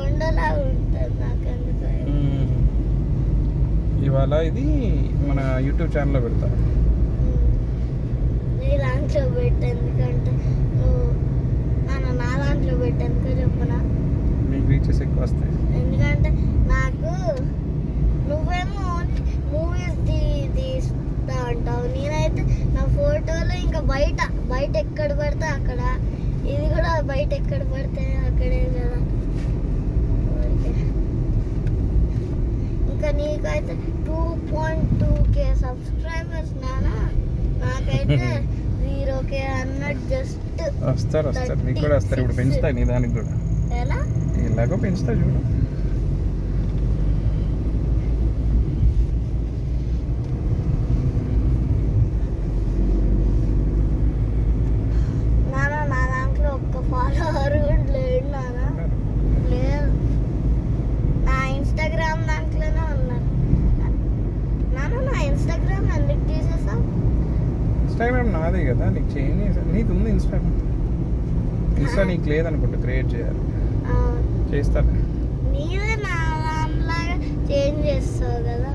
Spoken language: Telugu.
కొండలా ఉంటుంది నాకు ఎందుకు. ఇవాళ ఇది మన యూట్యూబ్ ఛానల్లో పెడతా. నీ దాంట్లో పెట్టు, ఎందుకంటే నువ్వు నా దాంట్లో పెట్టు ఎందుకో చెప్పనా, మీకు రీచెస్ ఎక్కువ వస్తాయి. ఎందుకంటే నాకు నువ్వేమో మూవీస్ తీస్తా అంటావు, నేనైతే నా ఫోటోలు ఇంకా బయట ఎక్కడ పడితే అక్కడ, ఇది కూడా బయట ఎక్కడ పడితే అక్కడే కదా. ఇంకా నీకైతే 2.2K సబ్స్క్రైబర్స్ నాకైతే 0K అన్నట్టు. జస్ట్ వస్తారు మీకు కూడా వస్తారు. ఇప్పుడు పెంచుతాయి నీ దానికి కూడా. ఎలా ఎలాగో పెంచుతా చూడు. నా దాంట్లో ఒక్క ఫాలోవర్ కూడా లేడు లేదు. నా ఇన్స్టాగ్రామ్ దాంట్లోనే ఉన్నారు. నా ఇన్స్టాగ్రామ్ ఎందుకు తీసేసావు? ఇన్స్టాగ్రామ్ నాదే కదా, నీకు చేంజ్ చేసా. నీకు ఉంది ఇన్స్టాగ్రామ్. ఇన్స్టా నీకు లేదనుకుంటా, క్రియేట్ చేయాలి. చేస్తాను. నీదే నా దాంట్లాగా చేంజ్ చేస్తావు కదా.